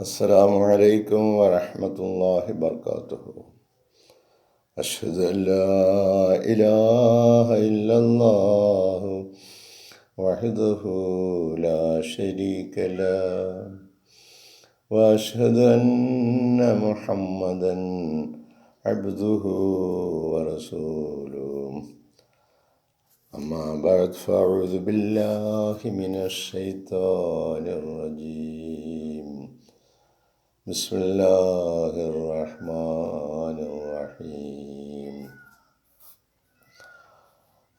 السلام عليكم ورحمة الله وبركاته. أشهد أن لا إله إلا الله وحده لا شريك له وأشهد أن محمدا عبده ورسوله. أما بعد فأعوذ بالله من الشيطان الرجيم. بسم الله الرحمن الرحيم.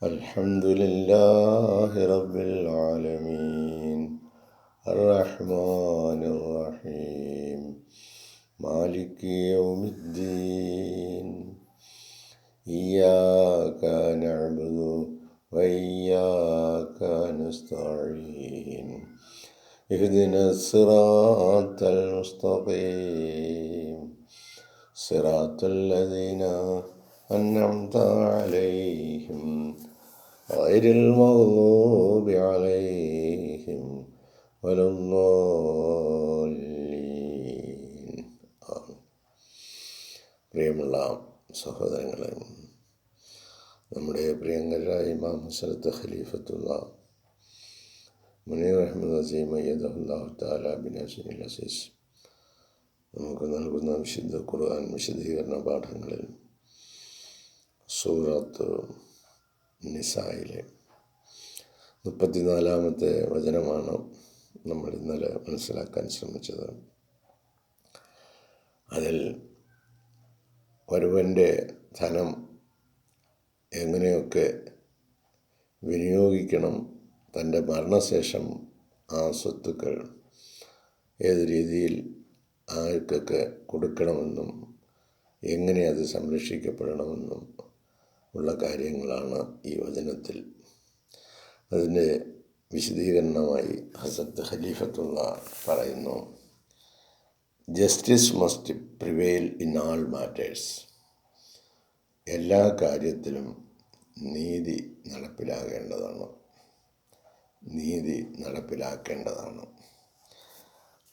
الحمد لله رب العالمين الرحمن الرحيم مالك يوم الدين. إياك نعبد وإياك نستعين. اهدنا الصراط المستقيم صراط الذين أنعمت عليهم غير المغضوب عليهم ولا الضالين. പ്രിയമുള്ള സഹോദരങ്ങളെ, നമ്മുടെ പ്രിയങ്കരായ ഇമാം ഹസ്രത്ത് ഖലീഫത്തുള്ള മുനീർ അഹമ്മദ് അസീം അയ്യദഹുല്ലാഹു തആല ബിനസ്രിൽ അസീസ് നമുക്ക് നൽകുന്ന വിശുദ്ധ ഖുർആൻ വിശദീകരണ പാഠങ്ങളിൽ സൂറത്ത് നിസായിലെ 34-ാമത്തെ വചനമാണ് നമ്മൾ ഇന്നലെ മനസ്സിലാക്കാൻ ശ്രമിച്ചത്. അതിൽ ഒരുവൻ്റെ ധനം എങ്ങനെയൊക്കെ വിനിയോഗിക്കണം, തൻ്റെ മരണശേഷം ആ സ്വത്തുക്കൾ ഏത് രീതിയിൽ ആർക്കൊക്കെ കൊടുക്കണമെന്നും എങ്ങനെ അത് സംരക്ഷിക്കപ്പെടണമെന്നും ഉള്ള കാര്യങ്ങളാണ് ഈ വചനത്തിൽ. അതിൻ്റെ വിശദീകരണമായി ഹസരത്ത് ഖലീഫത്തുള്ള പറയുന്നു, justice must prevail in all matters. എല്ലാ കാര്യത്തിലും നീതി നടപ്പിലാക്കേണ്ടതാണ്.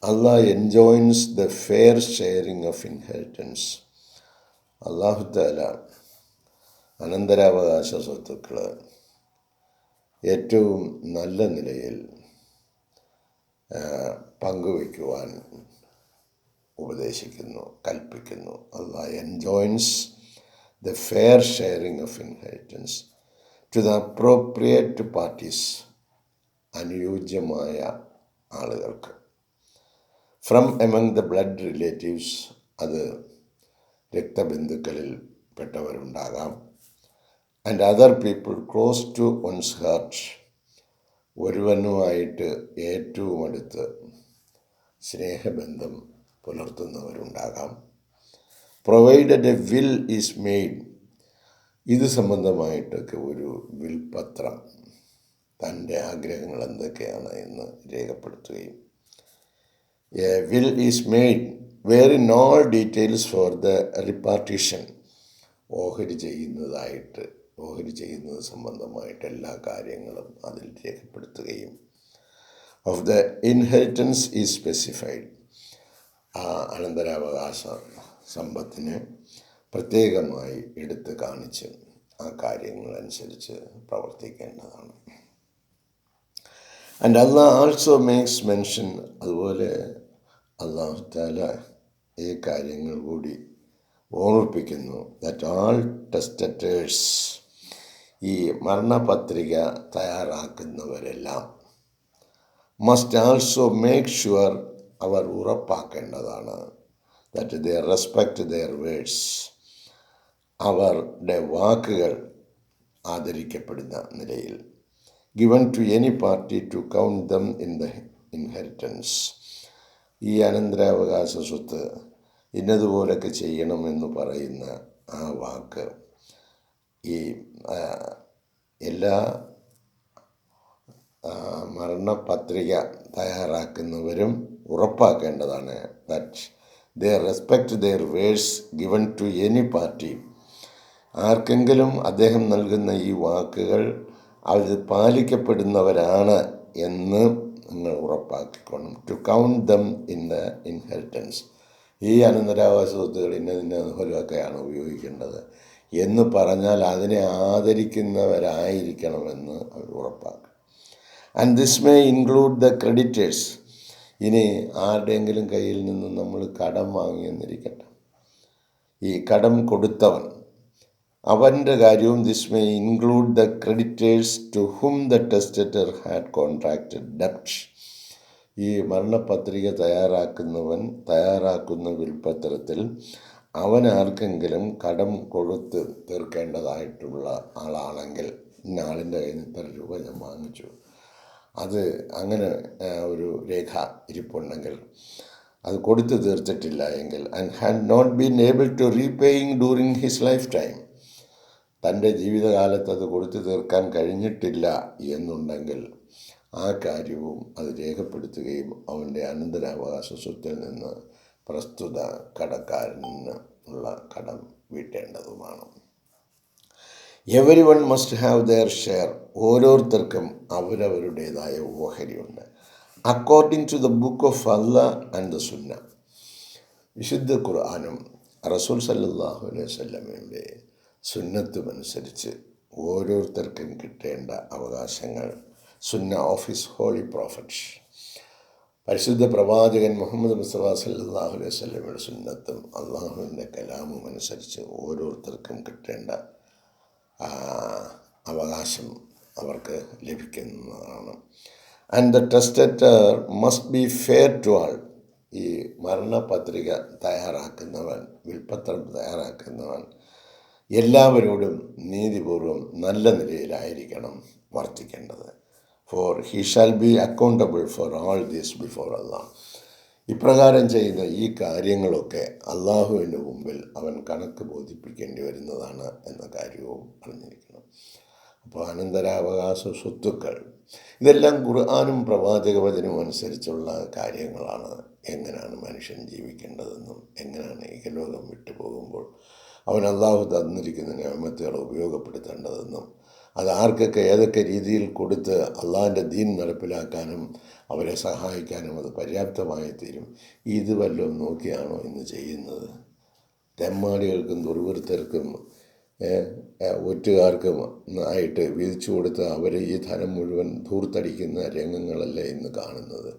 Allah enjoins the fair sharing of inheritance. അല്ലാഹു തആല അനന്തരാവകാശ സ്വത്തുക്കൾ ഏറ്റവും നല്ല നിലയിൽ പങ്കുവയ്ക്കുവാൻ കൽപ്പിക്കുന്നു. Allah enjoins the fair sharing of inheritance to the appropriate parties, അനുയോജ്യമായ ആളുകൾക്ക്. From among the blood relatives, അത് രക്തബന്ധുക്കളിൽ പെട്ടവരുണ്ടാകാം. And other people close to one's heart, ഒരുവനുമായിട്ട് ഏറ്റവും അടുത്ത് സ്നേഹബന്ധം പുലർത്തുന്നവരുണ്ടാകാം. Provided a will is made, ഇത് സംബന്ധമായിട്ടൊക്കെ ഒരു വിൽപത്രം, തൻ്റെ ആഗ്രഹങ്ങൾ എന്തൊക്കെയാണ് എന്ന് രേഖപ്പെടുത്തുകയും. A will is made where in all details for the repartition, ഓഹരി ചെയ്യുന്നത് സംബന്ധമായിട്ട് എല്ലാ കാര്യങ്ങളും അതിൽ രേഖപ്പെടുത്തുകയും. Of the inheritance is specified, ആ അനന്തരാവകാശ സമ്പത്തിനെ പ്രത്യേകമായി എടുത്ത് കാണിച്ച് ആ കാര്യങ്ങളനുസരിച്ച് പ്രവർത്തിക്കേണ്ടതാണ്. And Allah also makes mention, അതുപോലെ അല്ലാഹു തആല ഈ കാര്യങ്ങൾ കൂടി ഓർമ്മിപ്പിക്കുന്നു. ദാറ്റ് ആൾ ടെസ്റ്ററ്റേഴ്സ്, ഈ മരണപത്രിക തയ്യാറാക്കുന്നവരെല്ലാം മസ്റ്റ് ആൾസോ മേക്ക് ഷുവർ, അവർ ഉറപ്പാക്കേണ്ടതാണ്, that they respect their words, അവരുടെ വാക്കുകൾ ആദരിക്കപ്പെടുന്ന നിലയിൽ. Given to any party to count them in the inheritance, ഈ അനന്തരാവകാശ സ്വത്ത് ഇന്നതുപോലൊക്കെ ചെയ്യണമെന്ന് പറയുന്ന ആ വാക്ക് ഈ എല്ലാ മരണപത്രിക തയ്യാറാക്കുന്നവരും ഉറപ്പാക്കേണ്ടതാണ്. That they respect their words given to any party, ആർക്കെങ്കിലും അദ്ദേഹം നൽകുന്ന ഈ വാക്കുകൾ അത് പാലിക്കപ്പെടുന്നവരാണ് എന്ന് നിങ്ങൾ ഉറപ്പാക്കിക്കോണം. To count them in the inheritance. ഈ അനന്തരാവകാശ സ്വത്തുകൾ ഇന്ന പോലെയൊക്കെയാണ് ഉപയോഗിക്കേണ്ടത് എന്ന് പറഞ്ഞാൽ അതിനെ ആദരിക്കുന്നവരായിരിക്കണമെന്ന് അവർ ഉറപ്പാക്കും. And this may include the creditors. ഇനി ആരുടെയെങ്കിലും കയ്യിൽ നിന്ന് നമ്മൾ കടം വാങ്ങിയെന്നിരിക്കട്ടെ, ഈ കടം കൊടുത്തവൻ, അവൻ്റെ കാര്യവും this may include the creditors to whom the testator had contracted ഡെപ്റ്റ്. ഈ മരണപത്രിക തയ്യാറാക്കുന്ന വിൽപ്പത്രത്തിൽ അവൻ ആർക്കെങ്കിലും കടം കൊടുത്ത് തീർക്കേണ്ടതായിട്ടുള്ള ആളാണെങ്കിൽ, ഇന്ന ആളിൻ്റെ കയ്യിൽ നിന്ന് ഇത്ര രൂപ ഞാൻ വാങ്ങിച്ചു, അത് അങ്ങനെ ഒരു രേഖ ഇരിപ്പുണ്ടെങ്കിൽ, അത് കൊടുത്തു തീർത്തിട്ടില്ല എങ്കിൽ, and had not been able to repaying during his lifetime, തൻ്റെ ജീവിതകാലത്ത് അത് കൊടുത്തു തീർക്കാൻ കഴിഞ്ഞിട്ടില്ല എന്നുണ്ടെങ്കിൽ ആ കാര്യവും അത് രേഖപ്പെടുത്തുകയും അവൻ്റെ അനന്തരാവകാശ സ്വത്തിൽ നിന്ന് പ്രസ്തുത കടക്കാരന് ഉള്ള കടം വീട്ടേണ്ടതുമാണ്. Everyone must have their share. ഓരോരുത്തർക്കും അവരവരുടേതായ ഓഹരിയുണ്ട്. According to the book of Allah and the Sunnah. വിശുദ്ധ ഖുർആനും റസൂൽ സല്ലല്ലാഹു അലൈഹി വസല്ലമയുടെ സുന്നത്തും അനുസരിച്ച് ഓരോരുത്തർക്കും കിട്ടേണ്ട അവകാശങ്ങൾ സുന്ന ഓഫ് ഹിസ് ഹോളി പ്രോഫറ്റ്, പരിശുദ്ധ പ്രവാചകൻ മുഹമ്മദ് മുസ്തഫ സല്ലല്ലാഹു അലൈഹി വസല്ലമയുടെ സുന്നത്തും അള്ളാഹുവിൻ്റെ കലാമും അനുസരിച്ച് ഓരോരുത്തർക്കും കിട്ടേണ്ട അവകാശം അവർക്ക് ലഭിക്കുന്നതാണ്. And the testator must be fair to all. ഈ മരണപത്രിക തയ്യാറാക്കുന്നവൻ, വിൽപ്പത്രം തയ്യാറാക്കുന്നവൻ എല്ലാവരോടും നീതിപൂർവം നല്ല നിലയിലായിരിക്കണം വർത്തിക്കേണ്ടത്. For he shall be accountable for all these before Allah. ഇപ്രകാരം ചെയ്യുന്ന ഈ കാര്യങ്ങളൊക്കെ അള്ളാഹുവിൻ്റെ മുമ്പിൽ അവൻ കണക്ക് ബോധിപ്പിക്കേണ്ടി വരുന്നതാണ് എന്ന കാര്യവും അറിഞ്ഞിരിക്കണം. അപ്പോൾ അനന്തരാവകാശ സ്വത്തുക്കൾ ഇതെല്ലാം ഖുർആനും പ്രവാചക വചനവും അനുസരിച്ചുള്ള കാര്യങ്ങളാണ്. എങ്ങനെയാണ് മനുഷ്യൻ ജീവിക്കേണ്ടതെന്നും എങ്ങനെയാണ് ഈ ലോകം വിട്ടുപോകുമ്പോൾ അവൻ അള്ളാഹു തന്നിരിക്കുന്ന നിഅമത്തുകൾ ഉപയോഗപ്പെടുത്തേണ്ടതെന്നും അത് ആർക്കൊക്കെ ഏതൊക്കെ രീതിയിൽ കൊടുത്ത് അള്ളാഹിൻ്റെ ദീൻ നടപ്പിലാക്കാനും അവരെ സഹായിക്കാനും അത് പര്യാപ്തമായി തീരും. ഇത് വല്ലതും നോക്കിയാണോ ഇന്ന് ചെയ്യുന്നത്? തെമ്മാടികൾക്കും ദുർവൃത്തർക്കും ഒറ്റുകാർക്കും ആയിട്ട് വീതിച്ചു കൊടുത്ത് അവർ ഈ ധനം മുഴുവൻ ധൂർത്തടിക്കുന്ന രംഗങ്ങളല്ലേ ഇന്ന് കാണുന്നത്.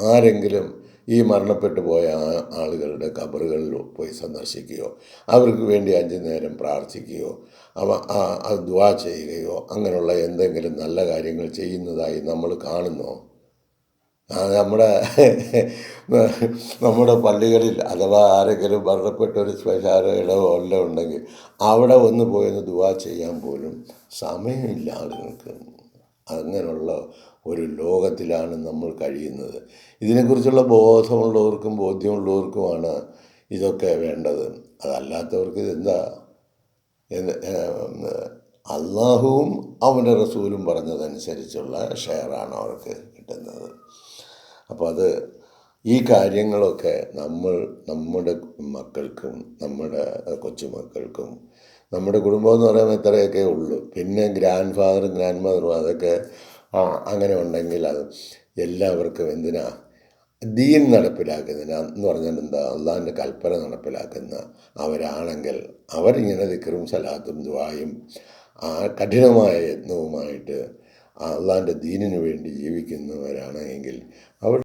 ആരെങ്കിലും ഈ മരണപ്പെട്ടു പോയ ആളുകളുടെ ഖബറുകളിൽ പോയി സന്ദർശിക്കുകയോ അവർക്ക് വേണ്ടി 5 നേരം പ്രാർത്ഥിക്കുകയോ ദുആ ചെയ്യുകയോ അങ്ങനെയുള്ള എന്തെങ്കിലും നല്ല കാര്യങ്ങൾ ചെയ്യുന്നതായി നമ്മൾ കാണുന്നോ? നമ്മുടെ പള്ളികളിൽ അഥവാ ആരെങ്കിലും മരണപ്പെട്ട ഒരു ശ്മശാന ഇടവോ എല്ലാം ഉണ്ടെങ്കിൽ അവിടെ ഒന്ന് പോയെന്ന് ദുആ ചെയ്യാൻ പോലും സമയമില്ല ആളുകൾക്ക്. അങ്ങനെയുള്ള ഒരു ലോകത്തിലാണ് നമ്മൾ കഴിയുന്നത്. ഇതിനെക്കുറിച്ചുള്ള ബോധമുള്ളവർക്കും ബോധ്യമുള്ളവർക്കുമാണ് ഇതൊക്കെ വേണ്ടത്. അതല്ലാത്തവർക്ക് ഇതെന്താ? അള്ളാഹുവും അവൻ്റെ റസൂലും പറഞ്ഞതനുസരിച്ചുള്ള ഷെയറാണ് അവർക്ക് കിട്ടുന്നത്. അപ്പോൾ ഈ കാര്യങ്ങളൊക്കെ നമ്മുടെ മക്കൾക്കും നമ്മുടെ കൊച്ചുമക്കൾക്കും, നമ്മുടെ കുടുംബം എന്ന് പറയുമ്പോൾ ഇത്രയൊക്കെ ഉള്ളൂ. പിന്നെ ഗ്രാൻഡ് ഫാദറും ഗ്രാൻഡ് മദറും അതൊക്കെ അങ്ങനെ ഉണ്ടെങ്കിൽ അത് എല്ലാവർക്കും എന്തിനാ ദീൻ നടപ്പിലാക്കുന്നതിന് എന്ന് പറഞ്ഞാൽ എന്താ? അള്ളാഹിൻ്റെ കൽപ്പന നടപ്പിലാക്കുന്ന അവരാണെങ്കിൽ അവരിങ്ങനെ ദിക്റും സലാത്തും ദുആയും കഠിനമായ യത്നവുമായിട്ട് അള്ളാഹിൻ്റെ ദീനിനു വേണ്ടി ജീവിക്കുന്നവരാണ് എങ്കിൽ അവർ